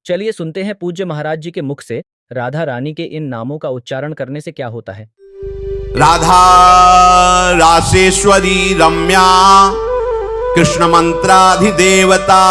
चलिए सुनते हैं पूज्य महाराज जी के मुख से राधा रानी के इन नामों का उच्चारण करने से क्या होता है। राधा रासेश्वरी रम्या कृष्ण मंत्राधिदेवता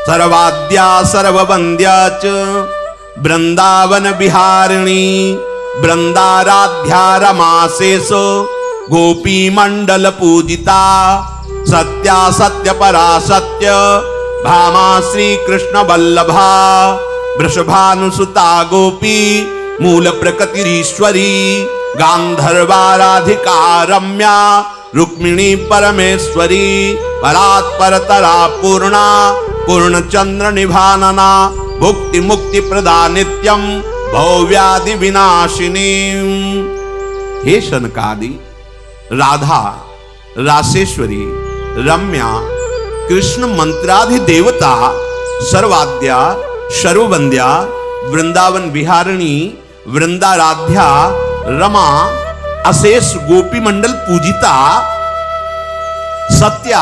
सर्वाद्या सर्ववंद्या च वृंदावन विहारिणी वृंदाराध्या रमासेसो गोपी मंडल पूजिता सत्या सत्य परा सत्य भामा श्री कृष्ण वल्लभा वृषभानुसुता गोपी मूल प्रकृतिरीश्वरी गांधर्वाराधिका रम्या रुक्मिणी परमेश्वरी परात्परतरा पूर्णा पूर्णचंद्र निभानना भुक्ति मुक्ति प्रदा नित्यम भवव्याधि विनाशिनी। हे शनकादि राधा रासेश्वरी रम्या कृष्ण मंत्राधि देवता सर्वाद्या सर्ववंद्या वृंदावन विहारिणी वृंदाराध्या रमा अशेष गोपी मंडल पूजिता सत्या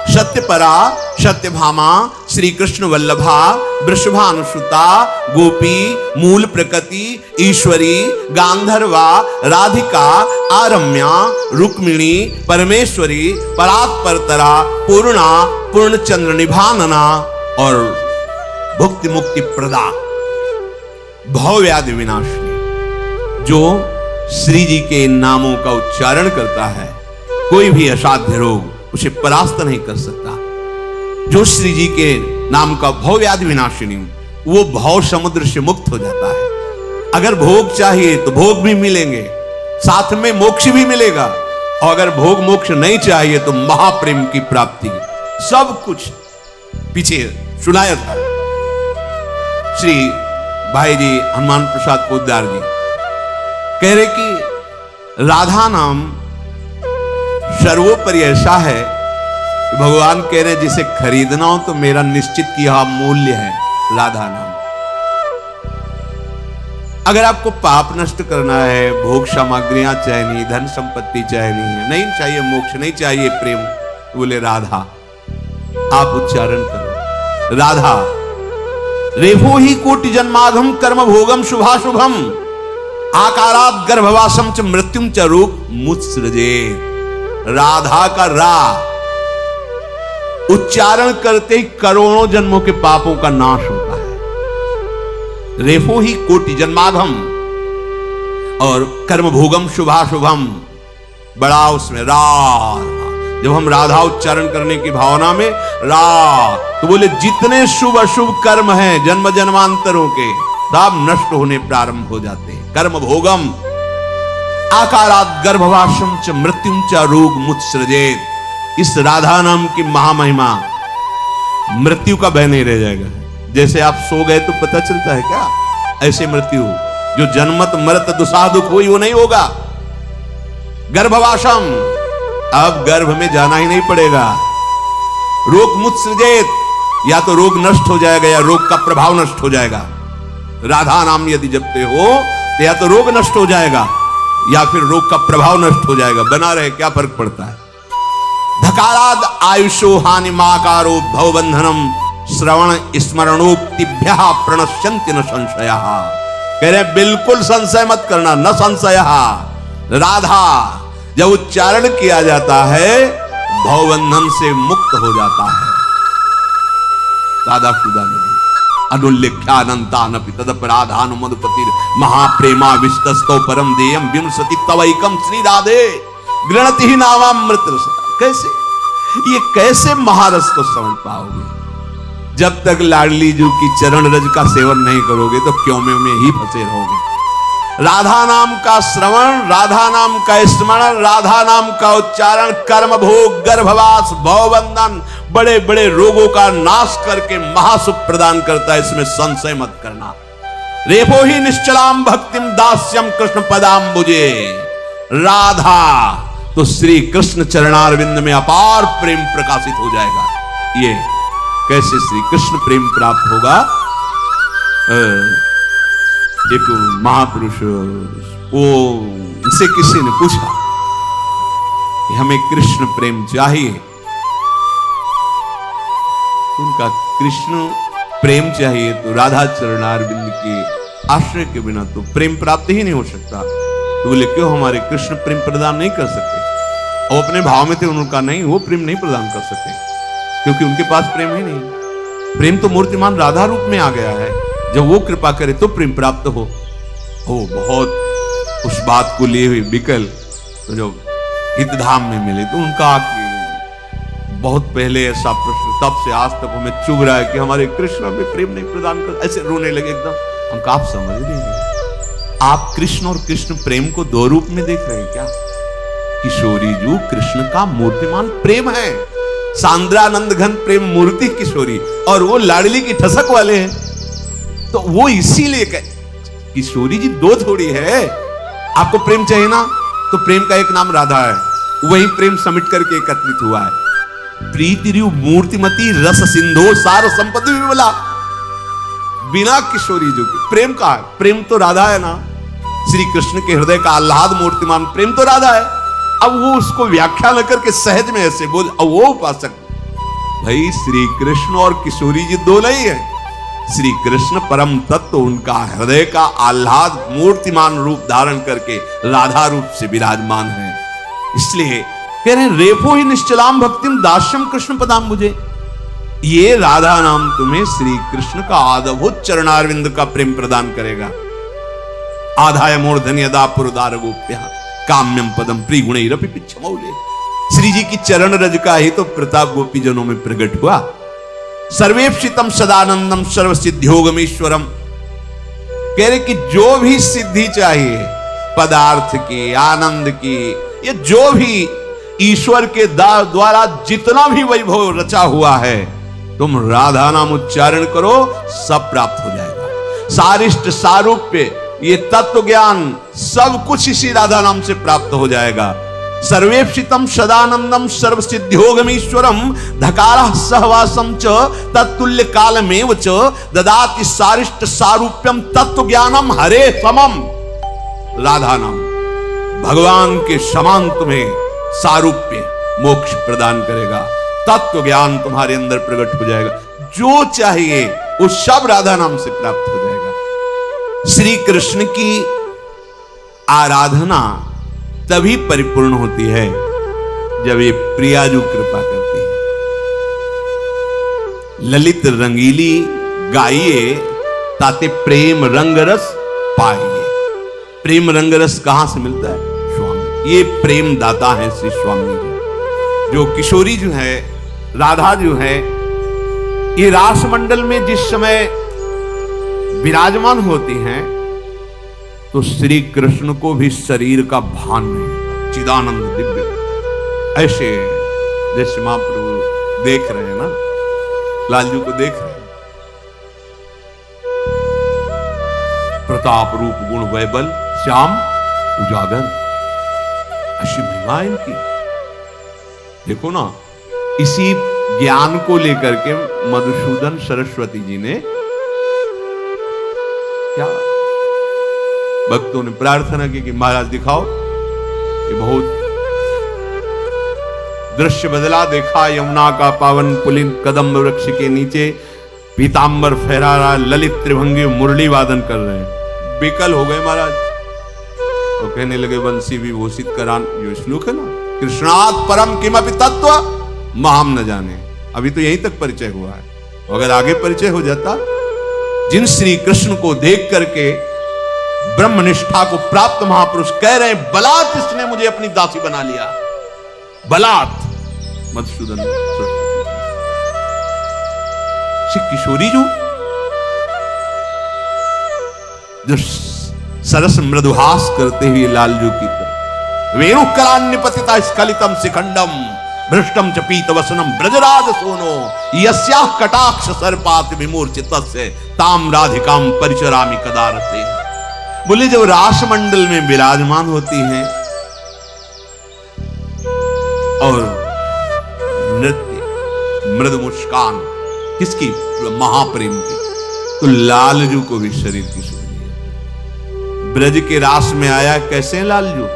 सत्यपरा सत्यभामा श्री कृष्ण वल्लभा वृषभानुसुता गोपी मूल प्रकृति ईश्वरी गांधर्वा राधिका आरम्या रुक्मिणी परमेश्वरी परात्परतरा पूर्णा पूर्णचंद्र निभानना और भुक्ति मुक्ति प्रदा भवव्याधि विनाशिनी। जो श्री जी के नामों का उच्चारण करता है कोई भी असाध्य रोग उसे परास्त नहीं कर सकता। जो श्री जी के नाम का भवव्याधि विनाशिनी वो भव समुद्र से मुक्त हो जाता है। अगर भोग चाहिए तो भोग भी मिलेंगे, साथ में मोक्ष भी मिलेगा, और अगर भोग मोक्ष नहीं चाहिए तो महाप्रेम की प्राप्ति। सब कुछ पीछे सुनाया था श्री भाई जी हनुमान प्रसाद पोद्दार जी कह रहे कि राधा नाम सर्वोपरि ऐसा है कि भगवान कह रहे जिसे खरीदना हो तो मेरा निश्चित किया मूल्य है राधा नाम। अगर आपको पाप नष्ट करना है, भोग सामग्रियां चाहिए, धन संपत्ति चाहिए, नहीं चाहिए मोक्ष, नहीं चाहिए प्रेम, बोले राधा। आप उच्चारण करो राधा। रेभो ही कोटि जन्माधम कर्म भोगम शुभाशुभम आकारात गर्भवासम च मृत्युम च रूप मुत्सृजे। राधा का रा उच्चारण करते ही करोड़ों जन्मों के पापों का नाश होता है। रेफो ही कोटि जन्माधम और कर्म भोगम शुभाशुभम बड़ा उसमें रा। जब हम राधा उच्चारण करने की भावना में रा तो बोले जितने शुभ अशुभ कर्म हैं जन्म जन्मांतरों के सब नष्ट होने प्रारंभ हो जाते हैं। कर्म भोगम आकारात गर्भवासम च मृत्युम च रोग मुत्सृजेत। इस राधा नाम की महामहिमा मृत्यु का भय नहीं रह जाएगा। जैसे आप सो गए तो पता चलता है क्या, ऐसे मृत्यु जो जन्मत मरत दुसादुख हुई वो नहीं होगा। गर्भवासम अब गर्भ में जाना ही नहीं पड़ेगा। रोग मुत्सृजेत या तो रोग नष्ट हो जाएगा या रोग का प्रभाव नष्ट हो जाएगा। राधा नाम यदि जपते हो तो या तो रोग नष्ट हो जाएगा या फिर रोग का प्रभाव नष्ट हो जाएगा। बना रहे क्या फर्क पड़ता है। धकाराद आयुषो हानि माकारो भवबंधनम श्रवण स्मरणोक्तिभ्य प्रणश्यन्ति न संशय। कह रहे बिल्कुल संशय मत करना, न संशय। राधा जब उच्चारण किया जाता है भवबंधन से मुक्त हो जाता है। राधा खुदा ने अनुल्लेख्यानंतानपि तदपराधानुमदुपतिर महाप्रेमा विस्तस्तो परम देयम विमसति तवैकम श्री राधे गृणति ही नामामृत रस। कैसे ये कैसे महारस को समझ पाओगे जब तक लाडली जी की चरण रज का सेवन नहीं करोगे तो क्यों में ही फंसे रहोगे। राधा नाम का श्रवण, राधा नाम का स्मरण, राधा नाम का उच्चारण कर्म भोग गर्भवास भवबंधन बड़े बड़े रोगों का नाश करके महासुख प्रदान करता है। इसमें संशय मत करना। रेपो ही निश्चलाम भक्तिम दास्यम कृष्ण पदाम्बुजे। राधा तो श्री कृष्ण चरणारविंद में अपार प्रेम प्रकाशित हो जाएगा। ये कैसे श्री कृष्ण प्रेम प्राप्त होगा। एक महापुरुष वो इनसे किसी ने पूछा कि हमें कृष्ण प्रेम चाहिए। उनका कृष्ण प्रेम चाहिए तो राधा चरणारविंद के आश्रय के बिना तो प्रेम प्राप्त ही नहीं हो सकता। तो बोले क्यों हमारे कृष्ण प्रेम प्रदान नहीं कर सकते? और अपने भाव में थे, उनका नहीं, वो प्रेम नहीं प्रदान कर सकते क्योंकि उनके पास प्रेम ही नहीं। प्रेम तो मूर्तिमान राधा रूप में आ गया है, जब वो कृपा करे तो प्रेम प्राप्त हो। बहुत उस बात को लिए हुए बिकल तो जो हितधाम में मिले तो उनका बहुत पहले ऐसा प्रश्न, तब से आज तक हमें चुभ रहा है कि हमारे कृष्ण में प्रेम नहीं प्रदान कर, ऐसे रोने लगे एकदम। हम कहा आप समझ लेंगे, आप कृष्ण और कृष्ण प्रेम को दो रूप में देख रहे हैं क्या? किशोरी जो कृष्ण का मूर्तिमान प्रेम है, सांद्रानंद घन प्रेम मूर्ति किशोरी, और वो लाडली की ठसक वाले हैं। तो वो इसीलिए किशोरी जी दो थोड़ी है। आपको प्रेम चाहिए ना, तो प्रेम का एक नाम राधा है, वही प्रेम समिट करके एकत्रित हुआ है। प्रीति रु मूर्तिमती रस सिंधो सार संपत्ति विमला, बिना किशोरी जो की प्रेम का है। प्रेम तो राधा है ना, श्री कृष्ण के हृदय का आह्लाद मूर्तिमान प्रेम तो राधा है। अब वो उसको व्याख्या न करके सहज में ऐसे बोल, अब वो उपासक भाई श्री कृष्ण और किशोरी जी दो नहीं है। श्री कृष्ण परम तत्व, उनका हृदय का आह्लाद मूर्तिमान रूप धारण करके राधा रूप से विराजमान है। इसलिए कह रहे हैं रेफो ही निश्चलाम भक्तिम दास्यम कृष्ण पदाम मुझे, ये राधा नाम तुम्हें श्री कृष्ण का अद्भुत चरणारविंद का प्रेम प्रदान करेगा। आधाय मूर्धन यदा पुरदार गोप्या काम्यम पदम प्रिगुणैरपि पिच्छमौले, श्री जी की चरण रज का ही तो प्रताप गोपी जनों में प्रकट हुआ। सर्वेप्सितम सदानंदम सर्व सिद्धियोगमेश्वरम, कह रहे कि जो भी सिद्धि चाहिए पदार्थ की, आनंद की, ये जो भी ईश्वर के द्वारा जितना भी वैभव रचा हुआ है, तुम राधा नाम उच्चारण करो, सब प्राप्त हो जाएगा। सारिष्ट सारूप्य, ये तत्व ज्ञान सब कुछ इसी राधा नाम से प्राप्त हो जाएगा। सर्वेप्सितम सदानंदम सर्व सिद्धियोगमीश्वरम धकारः सहवासम च तत्तुल्य कालमेव च ददाति सारिष्ट सारूप्यम तत्व ज्ञानम हरे समम। राधा नाम भगवान के समान तुम्हें सारूप्य मोक्ष प्रदान करेगा, तत्व ज्ञान तुम्हारे अंदर प्रकट हो जाएगा, जो चाहिए वो सब राधा नाम से प्राप्त हो जाएगा। श्री कृष्ण की आराधना तभी परिपूर्ण होती है जब ये प्रियाजू कृपा करती है। ललित रंगीली गाइए ताते प्रेम रंग रस पाइए। प्रेम रंग रस कहां से मिलता है? स्वामी, ये प्रेम दाता है श्री स्वामी जी। जो किशोरी जो है, राधा जो है, ये रास मंडल में जिस समय विराजमान होती हैं तो श्री कृष्ण को भी शरीर का भान नहीं होता, चिदानंद दिव्य। ऐसे जैसे महाप्रभु देख रहे हैं ना, लालजू को देख रहे हैं, प्रताप रूप गुण वैबल श्याम उजागर, ऐसी महिमा इनकी। देखो ना, इसी ज्ञान को लेकर के मधुसूदन सरस्वती जी ने क्या भक्तों ने प्रार्थना की कि महाराज दिखाओ, ये बहुत दृश्य बदला। देखा यमुना का पावन पुलिन कदम वृक्ष के नीचे पीतांबर फहरा रहा ललित त्रिभंगी मुरली वादन कर रहे हैं। बेकल हो गए महाराज और कहने लगे वंशी विभूषित करान, जो श्लोक है ना, कृष्णात् परम किमपि तत्व महाम न जाने। अभी तो यहीं तक परिचय हुआ है, अगर आगे परिचय हो जाता, जिन श्री कृष्ण को देख करके ब्रह्मनिष्ठा को प्राप्त महापुरुष कह रहे हैं बलात् इसने मुझे अपनी दासी बना लिया, बलात्। मधुसूदन श्री किशोरी जो सरस मृदुहास करते हुए लालजू की तरह वेणुकलान्य पतिता स्खलितम शिखंडम भ्रष्टम च पीत वसनम ब्रजराज सोनो यस्याः कटाक्ष सर्पात विमूर्छितस्य ताम राधिकाम परिचरामि कदारते। बोले जब रास मंडल में विराजमान होती हैं और नृत्य मृदु मुस्कान किसकी? महाप्रेम की, तो लालजू को भी शरीर की शोभा है। ब्रज के रास में आया कैसे लालजू?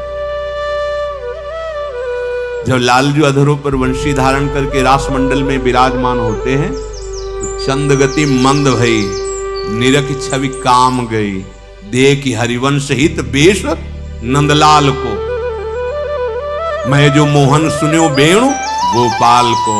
जब लालजू अधरों पर वंशी धारण करके रास मंडल में विराजमान होते हैं तो चंदगति मंद भई, निरख छवि काम गई, देखी हरिवंश हित बेश नंदलाल को। मैं जो मोहन सुन्यो बेणु गोपाल को,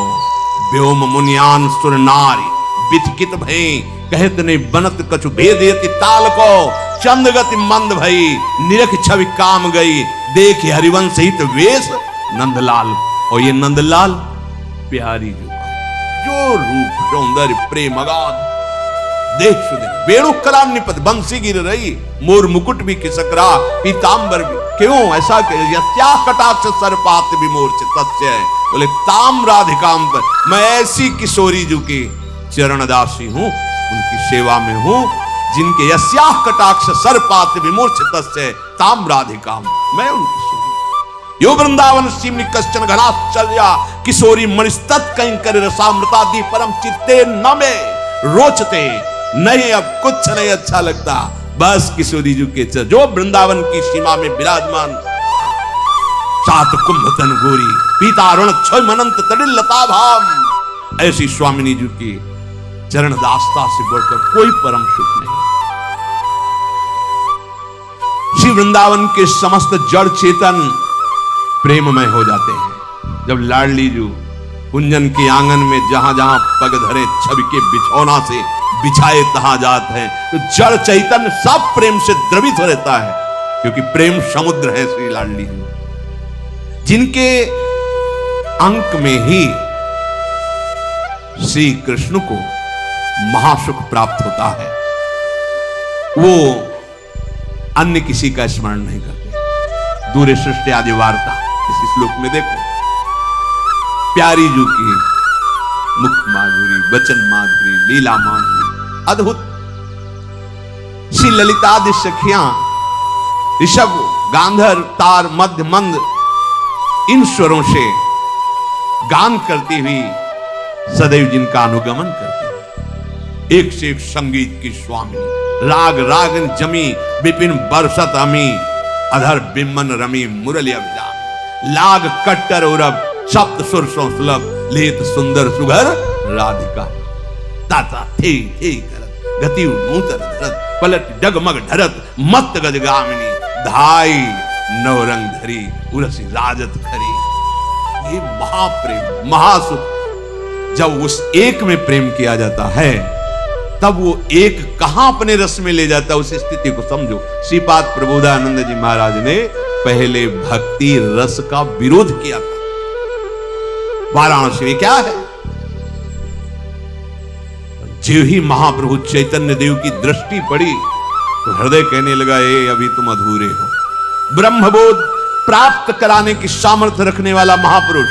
व्योम मुनियान सुर नारी बिचकित भई, कहत ने बनत कछु भेदेति ताल को। चंदगति मंद भई, निरख छवि काम गई, देखी हरिवंश हित वेश नंदलाल। और ये नंदलाल प्यारी जो रूप सौंदर्य प्रेम अगाध, देख सुने वेणु कला निपत बंसी गिर रही, मोर मुकुट भी खिसक रहा, पीतांबर भी। क्यों ऐसा क्या कटाक्ष सर्पात विमोर्च तस्य है। बोले ताम्राधिकाम पर मैं ऐसी किशोरी जो की चरण दासी हूं, उनकी सेवा में हूं, जिनके यस्या कटाक्ष सर्पात विमोर्च तस्य ताम्राधिकाम, मैं उनकी यो वृंदावन सीमनि कश्चन घनाश्चर्या, किशोरी मणिस्तत् कंकर रसामृतादि परम चित्ते न में रोचते। नहीं अब कुछ नहीं अच्छा लगता, बस किशोरी जी के जो वृंदावन की सीमा में विराजमान, सात कुंभतन गोरी पीतारुण क्षय मनंत तड़िल लता भाम, ऐसी स्वामिनी जी की चरण दास्ता से बढ़कर कोई परम सुख नहीं। श्री वृंदावन के समस्त जड़ चेतन प्रेममय हो जाते हैं। जब लाडली जू कुंजन के आंगन में जहां जहां पग धरे छवि के बिछौना से बिछाए तहां जाते हैं, तो जड़ चैतन्य सब प्रेम से द्रवित रहता है, क्योंकि प्रेम समुद्र है श्री लाडली जू, जिनके अंक में ही श्री कृष्ण को महासुख प्राप्त होता है। वो अन्य किसी का स्मरण नहीं करते। दूर सृष्टि आदि वार्ता इस श्लोक में देखो, प्यारी जू की मुख माधुरी, वचन माधुरी, लीला माधुरी अद्भुत। श्री ललितादि सखियां ऋषभ, गांधर, तार, मध्य, मंद इन स्वरों से गान करती हुई सदैव जिनका अनुगमन करती है। एक से एक संगीत की स्वामी, राग रागन जमी, विपिन बरसत अमी, अधर बिम्मन रमी मुरली अभिराम, लाग कट्टर उरब, सप्त सुर सुलभ, लेत सुंदर सुघर राधिका। ताता थे करत, गति नूतन धरत, पलट डगमग ढरत, मत गजगामिनी, धाई नवरंग धरी, उरसी राजत खरी। ये महाप्रेम महासुख, जब उस एक में प्रेम किया जाता है, तब वो एक कहां अपने रस में ले जाता है, उस स्थिति को समझो। श्रीपाद प्रबोधानंद जी महाराज ने पहले भक्ति रस का विरोध किया था। वाराणसी में क्या है, जो ही महाप्रभु चैतन्य देव की दृष्टि पड़ी तो हृदय कहने लगा, ए अभी तुम अधूरे हो। ब्रह्मबोध प्राप्त कराने की सामर्थ्य रखने वाला महापुरुष,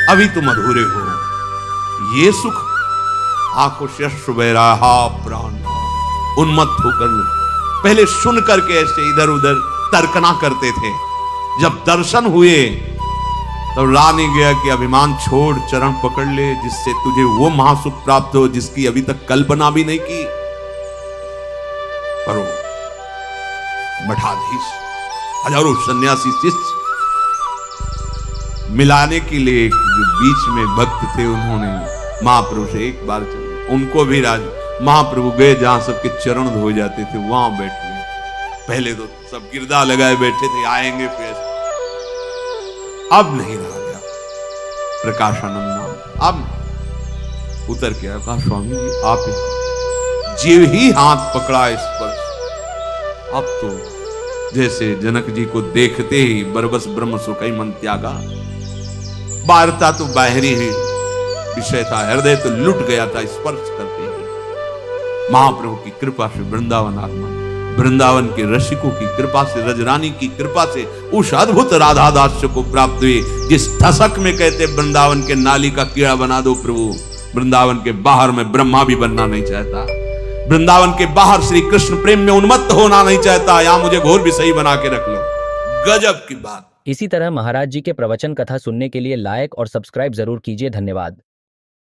अभी तुम अधूरे हो। ये सुख आंखों से सुबेराहा प्राण उन्मत्त होकर पहले सुन करके ऐसे इधर उधर तर्कना करते थे। जब दर्शन हुए तब रानी गया कि अभिमान छोड़, चरण पकड़ ले, जिससे तुझे वो महासुख प्राप्त हो जिसकी अभी तक कल्पना भी नहीं की। पर मठाधीश हजारों सन्यासी शिष्य मिलाने के लिए जो बीच में भक्त थे, उन्होंने महाप्रभु से एक बार चले, उनको भी राज महाप्रभु गए जहां सबके चरण धो जाते थे, वहां बैठ गए। पहले तो सब गिरदा लगाए बैठे थे, आएंगे फिर। अब नहीं रहा गया प्रकाशानंद नाम, अब उतर के कहा, स्वामी जी आप जीव ही हाथ पकड़ा स्पर्श। अब तो जैसे जनक जी को देखते ही बरबस ब्रह्म सुखई मन त्यागा। वार्ता तो बाहरी ही विषय था, हृदय तो लुट गया था स्पर्श करते ही। महाप्रभु की कृपा से वृंदावन आगमन, वृंदावन के रसिकों की कृपा से, रजरानी की कृपा से उस अद्भुत राधा दास्य को प्राप्त हुए, जिस ठसक में कहते वृंदावन के नाली का कीड़ा बना दो प्रभु। वृंदावन के बाहर में ब्रह्मा भी बनना नहीं चाहता, वृंदावन के बाहर श्री कृष्ण प्रेम में उन्मत्त होना नहीं चाहता, या मुझे घोर भी सही बना के रख लो। गजब की बात। इसी तरह महाराज जी के प्रवचन कथा सुनने के लिए लाइक और सब्सक्राइब जरूर कीजिए। धन्यवाद।